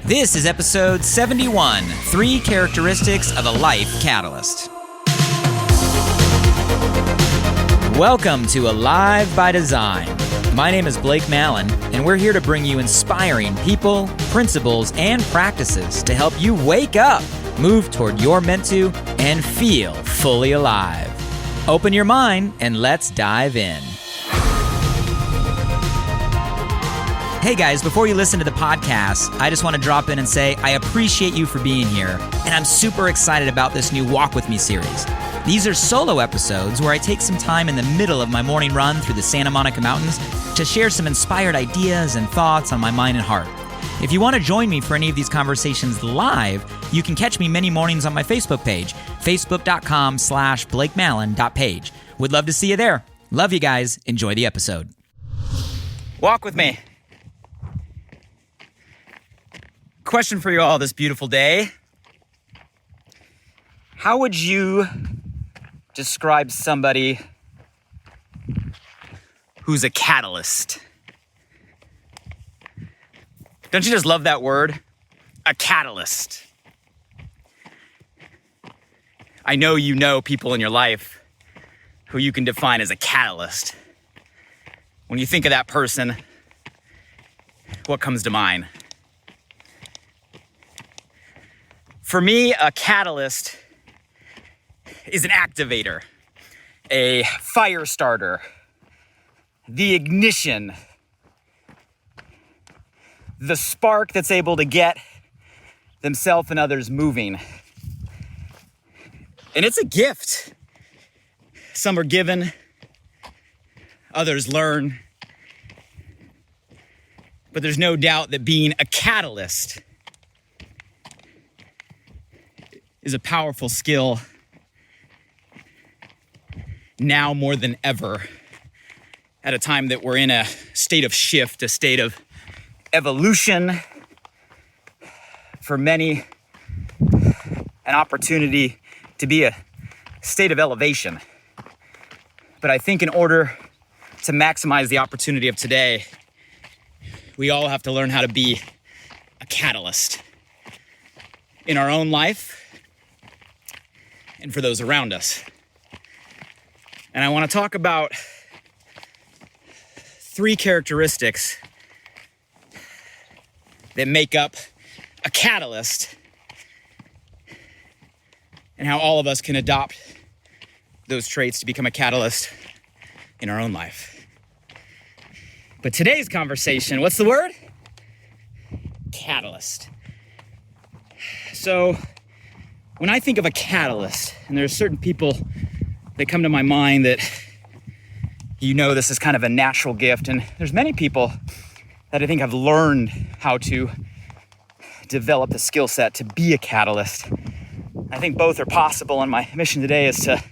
This is episode 71, 3 Characteristics of a Life Catalyst. Welcome to Alive by Design. My name is Blake Mallon, and we're here to bring you inspiring people, principles, and practices to help you wake up, move toward your meant to, and feel fully alive. Open your mind and let's dive in. Hey guys, before you listen to the podcast, I just want to drop in and say I appreciate you for being here, and I'm super excited about this new Walk With Me series. These are solo episodes where I take some time in the middle of my morning run through the Santa Monica Mountains to share some inspired ideas and thoughts on my mind and heart. If you want to join me for any of these conversations live, you can catch me many mornings on my Facebook page, facebook.com/BlakeMallon.page. Would love to see you there. Love you guys. Enjoy the episode. Walk with me. Question for you all this beautiful day. How would you describe somebody who's a catalyst? Don't you just love that word? A catalyst. I know you know people in your life who you can define as a catalyst. When you think of that person, what comes to mind? For me, a catalyst is an activator, a Firestarter, the ignition, the spark that's able to get themselves and others moving. And it's a gift. Some are given, others learn. But there's no doubt that being a catalyst is a powerful skill now more than ever, at a time that we're in a state of shift, a state of evolution. For many, an opportunity to be a state of elevation. But I think in order to maximize the opportunity of today, we all have to learn how to be a catalyst in our own life and for those around us. And I want to talk about 3 characteristics that make up a catalyst and how all of us can adopt those traits to become a catalyst in our own life. But today's conversation, what's the word? Catalyst. So when I think of a catalyst, and there are certain people that come to my mind that this is kind of a natural gift, and there's many people that I think have learned how to develop the skill set to be a catalyst. I think both are possible, and my mission today is to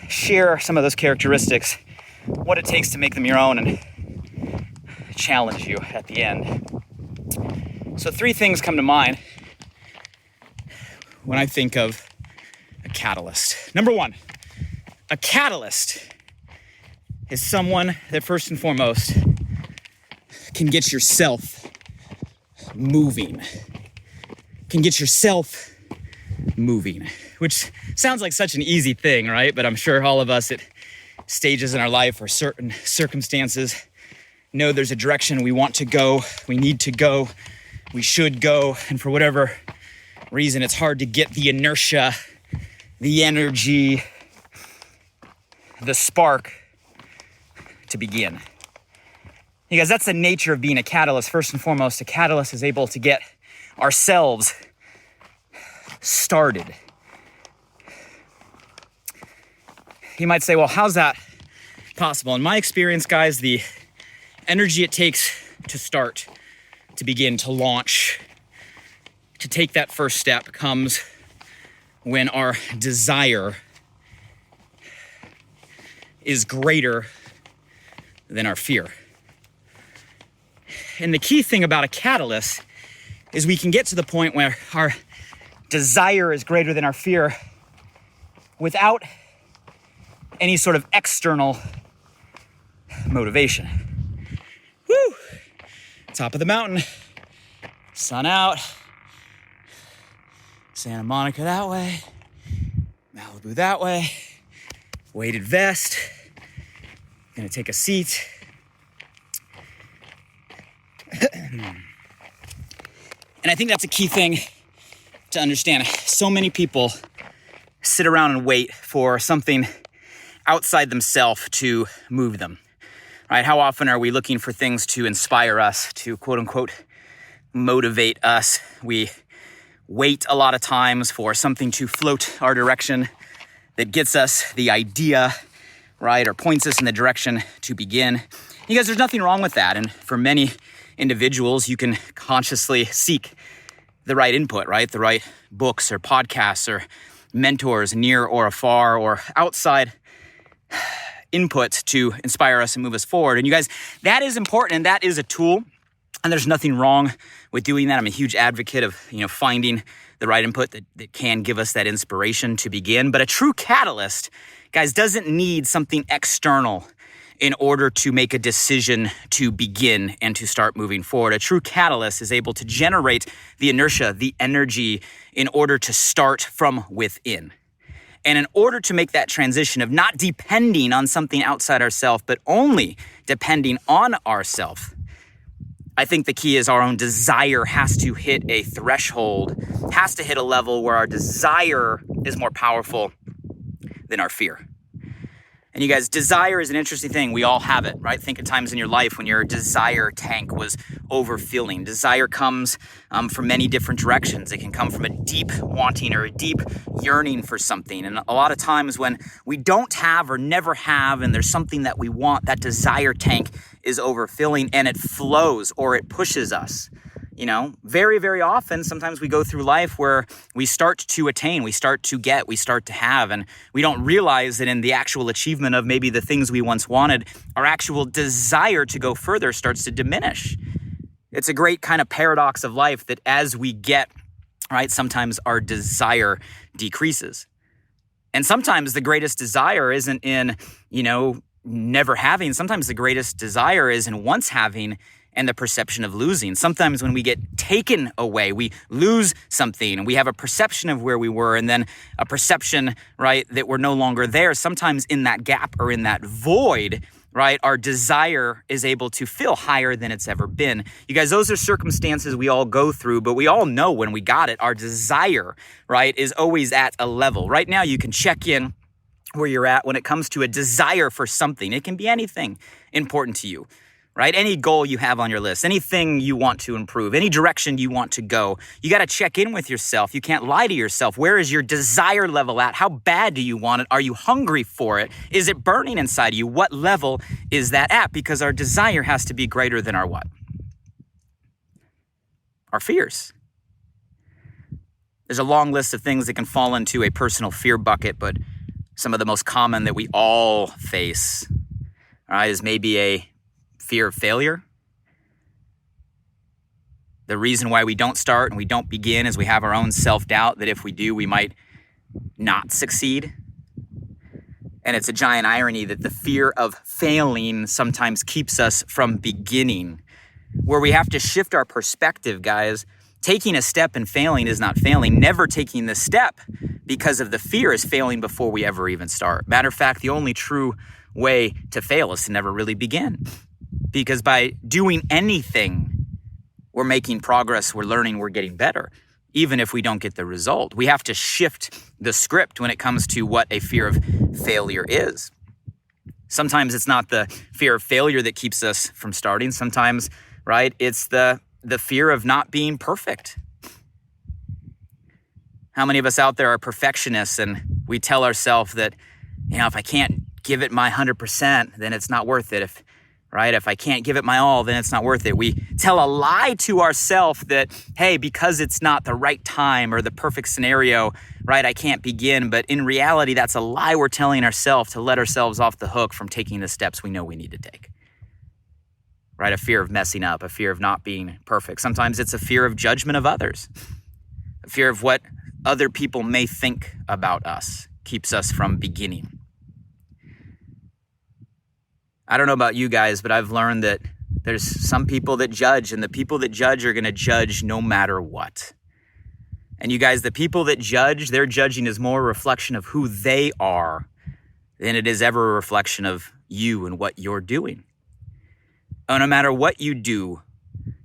share some of those characteristics, what it takes to make them your own, and challenge you at the end. So 3 things come to mind when I think of a catalyst. Number 1, a catalyst is someone that first and foremost can get yourself moving. Which sounds like such an easy thing, right? But I'm sure all of us at stages in our life or certain circumstances know there's a direction we want to go, we need to go, we should go, and for whatever reason, it's hard to get the inertia, the energy, the spark to begin. Because that's the nature of being a catalyst. First and foremost, a catalyst is able to get ourselves started. You might say, well, how's that possible? In my experience, guys, the energy it takes to start, to begin, to launch, to take that first step comes when our desire is greater than our fear. And the key thing about a catalyst is we can get to the point where our desire is greater than our fear without any sort of external motivation. Woo! Top of the mountain. sun out, Santa Monica that way, Malibu that way, weighted vest, gonna take a seat. And I think that's a key thing to understand. So many people sit around and wait for something outside themselves to move them, right? How often are we looking for things to inspire us, to quote unquote motivate us? We wait a lot of times for something to float our direction that gets us the idea, right? Or points us in the direction to begin. You guys, there's nothing wrong with that. And for many individuals, you can consciously seek the right input, right? The right books or podcasts or mentors near or afar or outside input to inspire us and move us forward. And you guys, that is important and that is a tool. And there's nothing wrong with doing that. I'm a huge advocate of, finding the right input that can give us that inspiration to begin. But a true catalyst, guys, doesn't need something external in order to make a decision to begin and to start moving forward. A true catalyst is able to generate the inertia, the energy in order to start from within. And in order to make that transition of not depending on something outside ourselves, but only depending on ourselves, I think the key is our own desire has to hit a threshold, has to hit a level where our desire is more powerful than our fear. And you guys, desire is an interesting thing. We all have it, right? Think of times in your life when your desire tank was overfilling. Desire comes from many different directions. It can come from a deep wanting or a deep yearning for something. And a lot of times when we don't have or never have and there's something that we want, that desire tank is overfilling and it flows or it pushes us. Very, very often, sometimes we go through life where we start to attain, we start to get, we start to have, and we don't realize that in the actual achievement of maybe the things we once wanted, our actual desire to go further starts to diminish. It's a great kind of paradox of life that as we get, right, sometimes our desire decreases. And sometimes the greatest desire isn't in, never having. Sometimes the greatest desire is in once having and the perception of losing. Sometimes when we get taken away, we lose something and we have a perception of where we were and then a perception, right, that we're no longer there. Sometimes in that gap or in that void, right, our desire is able to feel higher than it's ever been. You guys, those are circumstances we all go through, but we all know when we got it, our desire, right, is always at a level. Right now, you can check in where you're at when it comes to a desire for something. It can be anything important to you. Right? Any goal you have on your list, anything you want to improve, any direction you want to go, you got to check in with yourself. You can't lie to yourself. Where is your desire level at? How bad do you want it? Are you hungry for it? Is it burning inside you? What level is that at? Because our desire has to be greater than our what? Our fears. There's a long list of things that can fall into a personal fear bucket, but some of the most common that we all face, all right, is maybe a fear of failure. The reason why we don't start and we don't begin is we have our own self-doubt that if we do, we might not succeed. And it's a giant irony that the fear of failing sometimes keeps us from beginning, where we have to shift our perspective, guys. Taking a step and failing is not failing. Never taking the step because of the fear is failing before we ever even start. Matter of fact, the only true way to fail is to never really begin. Because by doing anything, we're making progress, we're learning, we're getting better, even if we don't get the result. We have to shift the script when it comes to what a fear of failure is. Sometimes it's not the fear of failure that keeps us from starting. Sometimes, right, it's the fear of not being perfect. How many of us out there are perfectionists and we tell ourselves that, if I can't give it my 100%, then it's not worth it. If I can't give it my all, then it's not worth it. We tell a lie to ourselves that, hey, because it's not the right time or the perfect scenario, right, I can't begin. But in reality, that's a lie we're telling ourselves to let ourselves off the hook from taking the steps we know we need to take. Right? A fear of messing up, a fear of not being perfect. Sometimes it's a fear of judgment of others, a fear of what other people may think about us keeps us from beginning. I don't know about you guys, but I've learned that There's some people that judge, and the people that judge are going to judge no matter what. And you guys, the people that judge, their judging is more a reflection of who they are than it is ever a reflection of you and what you're doing. Oh, no matter what you do,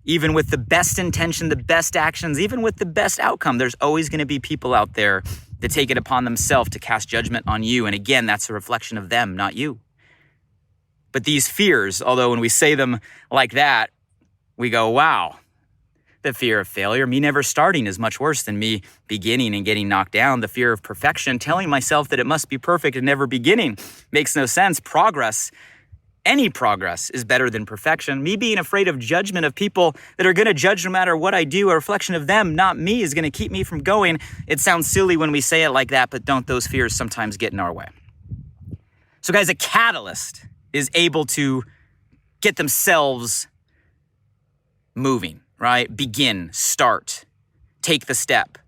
even with the best intention, the best actions, even with the best outcome, there's always going to be people out there that take it upon themselves to cast judgment on you. And again, that's a reflection of them, not you. But these fears, although when we say them like that, we go, wow, the fear of failure, me never starting is much worse than me beginning and getting knocked down. The fear of perfection, telling myself that it must be perfect and never beginning, makes no sense. Progress, any progress is better than perfection. Me being afraid of judgment of people that are going to judge no matter what I do, a reflection of them, not me, is going to keep me from going. It sounds silly when we say it like that, but don't those fears sometimes get in our way? So guys, a catalyst is able to get themselves moving, right? Begin, start, take the step.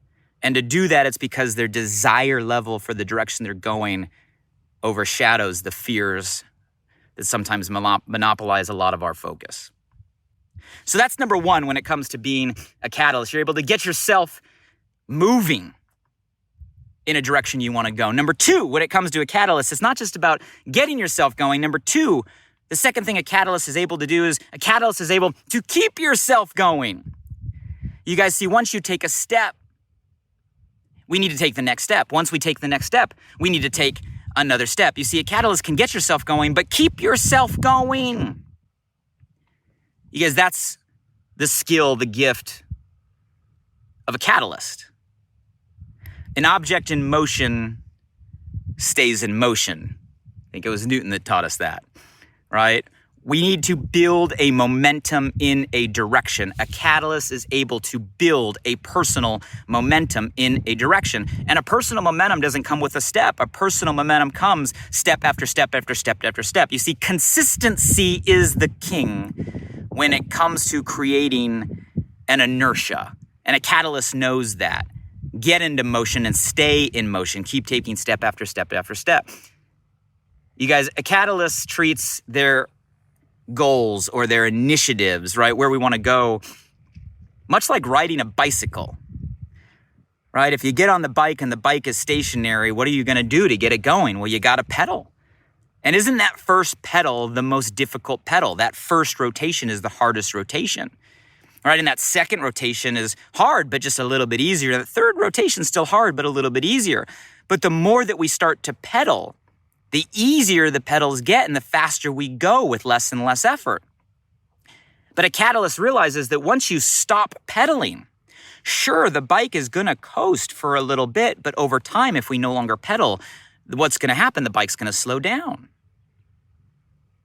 And to do that, it's because their desire level for the direction they're going overshadows the fears that sometimes monopolize a lot of our focus. So that's number one when it comes to being a catalyst. You're able to get yourself moving in a direction you want to go. Number two, when it comes to a catalyst, it's not just about getting yourself going. Number two, the second thing a catalyst is able to do is a catalyst is able to keep yourself going. You guys see, once you take a step, we need to take the next step. Once we take the next step, we need to take another step. You see, a catalyst can get yourself going, but keep yourself going. You guys, that's the skill, the gift of a catalyst. An object in motion stays in motion. I think it was Newton that taught us that, right? We need to build a momentum in a direction. A catalyst is able to build a personal momentum in a direction. And a personal momentum doesn't come with a step. A personal momentum comes step after step after step after step. You see, consistency is the king when it comes to creating an inertia. And a catalyst knows that. Get into motion and stay in motion. Keep taking step after step after step. You guys, a catalyst treats their goals or their initiatives, right, where we want to go, much like riding a bicycle, right? If you get on the bike and the bike is stationary, what are you going to do to get it going? Well, you got to pedal. And isn't that first pedal the most difficult pedal? That first rotation is the hardest rotation, right? And that second rotation is hard, but just a little bit easier. The third rotation is still hard, but a little bit easier. But the more that we start to pedal, the easier the pedals get and the faster we go with less and less effort. But a catalyst realizes that once you stop pedaling, sure, the bike is going to coast for a little bit, but over time, if we no longer pedal, what's going to happen? The bike's going to slow down.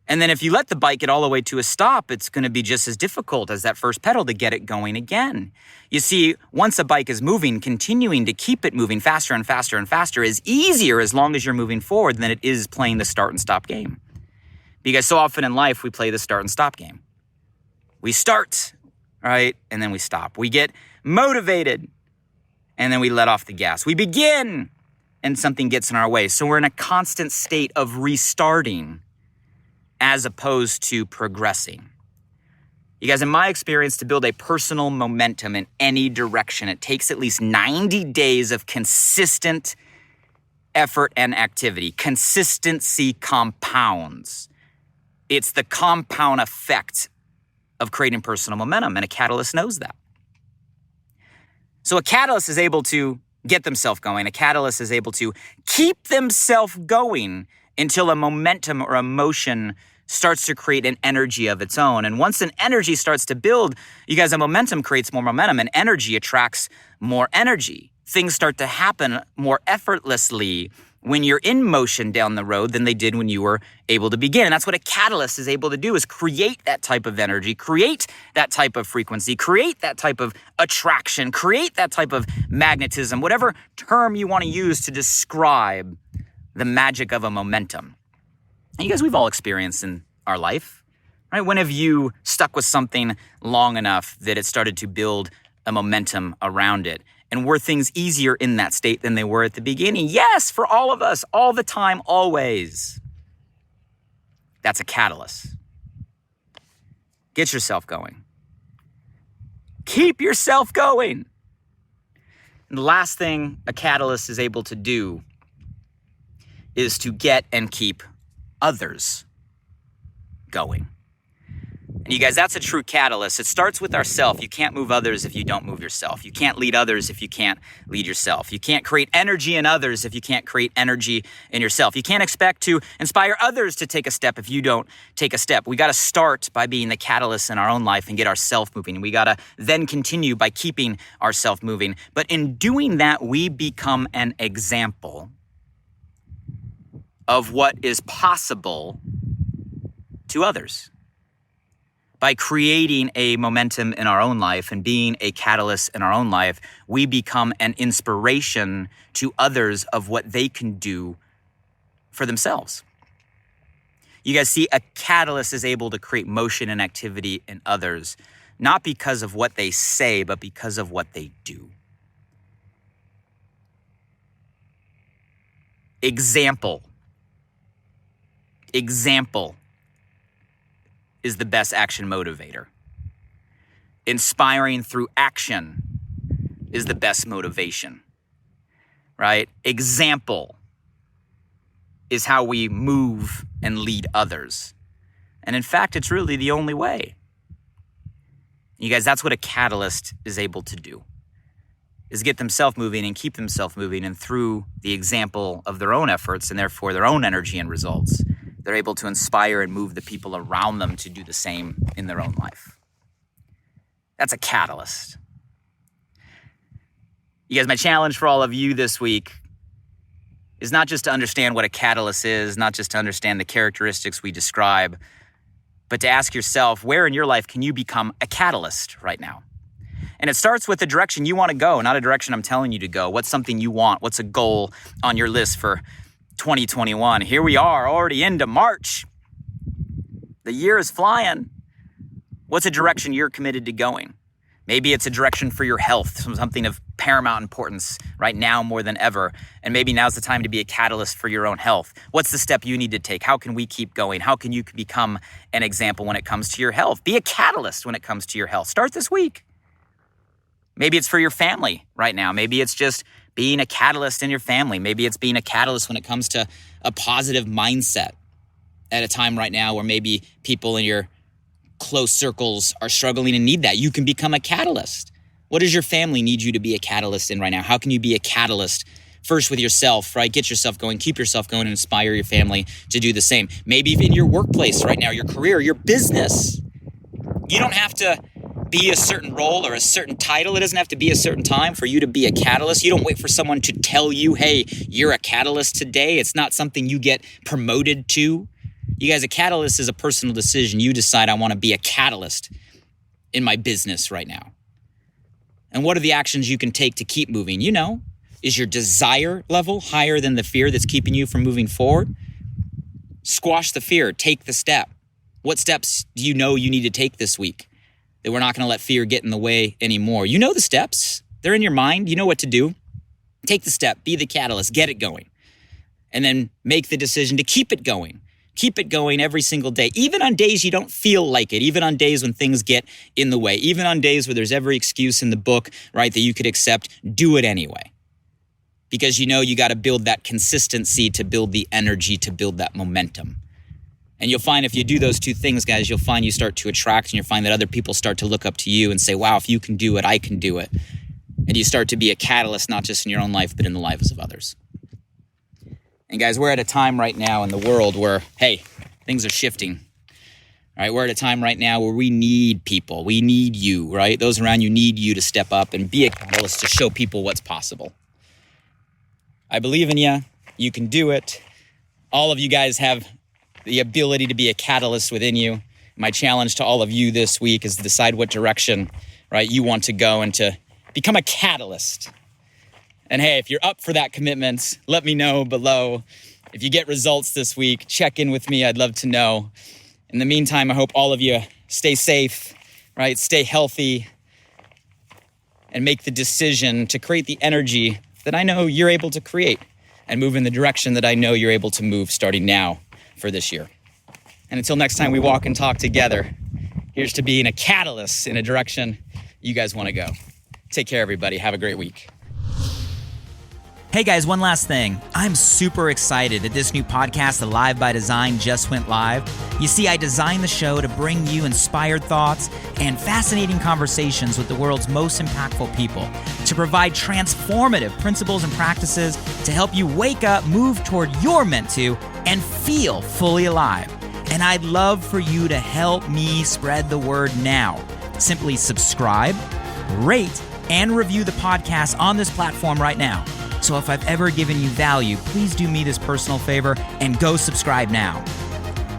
And then if you let the bike get all the way to a stop, it's going to be just as difficult as that first pedal to get it going again. You see, once a bike is moving, continuing to keep it moving faster and faster and faster is easier as long as you're moving forward than it is playing the start and stop game. Because so often in life, we play the start and stop game. We start, right? And then we stop. We get motivated and then we let off the gas. We begin and something gets in our way. So we're in a constant state of restarting as opposed to progressing. You guys, in my experience, to build a personal momentum in any direction, it takes at least 90 days of consistent effort and activity. Consistency compounds. It's the compound effect of creating personal momentum, and a catalyst knows that. So a catalyst is able to get themselves going. A catalyst is able to keep themselves going until a momentum or emotion starts to create an energy of its own. And once an energy starts to build, you guys, a momentum creates more momentum, and energy attracts more energy. Things start to happen more effortlessly when you're in motion down the road than they did when you were able to begin. And that's what a catalyst is able to do, is create that type of energy, create that type of frequency, create that type of attraction, create that type of magnetism, whatever term you want to use to describe the magic of a momentum. And you guys, we've all experienced in our life, right? When have you stuck with something long enough that it started to build a momentum around it? And were things easier in that state than they were at the beginning? Yes, for all of us, all the time, always. That's a catalyst. Get yourself going. Keep yourself going. And the last thing a catalyst is able to do is to get and keep others going. And you guys, that's a true catalyst. It starts with ourself. You can't move others if you don't move yourself. You can't lead others if you can't lead yourself. You can't create energy in others if you can't create energy in yourself. You can't expect to inspire others to take a step if you don't take a step. We got to start by being the catalyst in our own life and get ourselves moving. We got to then continue by keeping ourselves moving. But in doing that, we become an example of what is possible to others. By creating a momentum in our own life and being a catalyst in our own life, we become an inspiration to others of what they can do for themselves. You guys see, a catalyst is able to create motion and activity in others, not because of what they say, but because of what they do. Example is the best action motivator. Inspiring through action is the best motivation, right? Example is how we move and lead others. And in fact, it's really the only way. You guys, that's what a catalyst is able to do, is get themselves moving and keep themselves moving. And through the example of their own efforts and therefore their own energy and results, they're able to inspire and move the people around them to do the same in their own life. That's a catalyst. You guys, my challenge for all of you this week is not just to understand what a catalyst is, not just to understand the characteristics we describe, but to ask yourself, where in your life can you become a catalyst right now? And it starts with the direction you want to go, not a direction I'm telling you to go. What's something you want? What's a goal on your list for 2021? Here we are, already into March. The year is flying. What's a direction you're committed to going? Maybe it's a direction for your health, something of paramount importance right now more than ever. And maybe now's the time to be a catalyst for your own health. What's the step you need to take? How can we keep going? How can you become an example when it comes to your health? Be a catalyst when it comes to your health. Start this week. Maybe it's for your family right now. Maybe it's just being a catalyst in your family. Maybe it's being a catalyst when it comes to a positive mindset at a time right now where maybe people in your close circles are struggling and need that. You can become a catalyst. What does your family need you to be a catalyst in right now? How can you be a catalyst first with yourself, right? Get yourself going, keep yourself going, and inspire your family to do the same. Maybe in your workplace right now, your career, your business. You don't have to be a certain role or a certain title. It doesn't have to be a certain time for you to be a catalyst. You don't wait for someone to tell you, hey, you're a catalyst today. It's not something you get promoted to. You guys, a catalyst is a personal decision. You decide, I want to be a catalyst in my business right now. And what are the actions you can take to keep moving? You know, is your desire level higher than the fear that's keeping you from moving forward? Squash the fear. Take the step. What steps do you know you need to take this week that we're not going to let fear get in the way anymore? You know the steps. They're in your mind. You know what to do. Take the step. Be the catalyst. Get it going. And then make the decision to keep it going. Keep it going every single day, even on days you don't feel like it, even on days when things get in the way, even on days where there's every excuse in the book, right, that you could accept. Do it anyway. Because you know you got to build that consistency to build the energy, to build that momentum. And you'll find if you do those two things, guys, you'll find you start to attract, and you'll find that other people start to look up to you and say, wow, if you can do it, I can do it. And you start to be a catalyst, not just in your own life, but in the lives of others. And guys, we're at a time right now in the world where, hey, things are shifting. All right, we're at a time right now where we need people. We need you, right? Those around you need you to step up and be a catalyst to show people what's possible. I believe in you. You can do it. All of you guys have the ability to be a catalyst within you. My challenge to all of you this week is to decide what direction, right, you want to go and to become a catalyst. And hey, if you're up for that commitment, let me know below. If you get results this week, check in with me. I'd love to know. In the meantime, I hope all of you stay safe, right? Stay healthy and make the decision to create the energy that I know you're able to create and move in the direction that I know you're able to move starting now for this year. And until next time we walk and talk together, Here's to being a catalyst in a direction you guys want to go. Take care, everybody. Have a great week. Hey guys, one last thing. I'm super excited that this new podcast, Alive by Design, just went live. You see, I designed the show to bring you inspired thoughts and fascinating conversations with the world's most impactful people, to provide transformative principles and practices to help you wake up, move toward your meant to, and feel fully alive. And I'd love for you to help me spread the word now. Simply subscribe, rate, and review the podcast on this platform right now. So if I've ever given you value, please do me this personal favor and go subscribe now.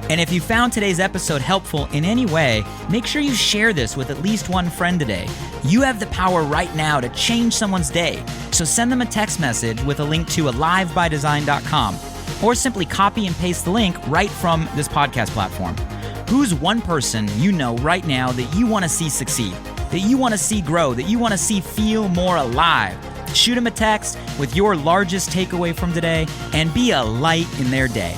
And if you found today's episode helpful in any way, make sure you share this with at least one friend today. You have the power right now to change someone's day. So send them a text message with a link to alivebydesign.com, or simply copy and paste the link right from this podcast platform. Who's one person you know right now that you want to see succeed, that you want to see grow, that you want to see feel more alive? Shoot them a text with your largest takeaway from today and be a light in their day.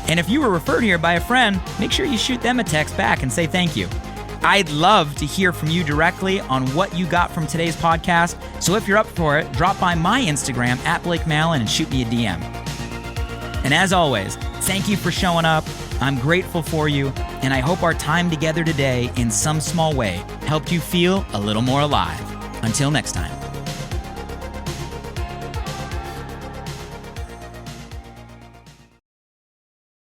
And if you were referred here by a friend, make sure you shoot them a text back and say thank you. I'd love to hear from you directly on what you got from today's podcast. So if you're up for it, drop by my Instagram @BlakeMallon and shoot me a DM. And as always, thank you for showing up. I'm grateful for you, and I hope our time together today in some small way helped you feel a little more alive. Until next time.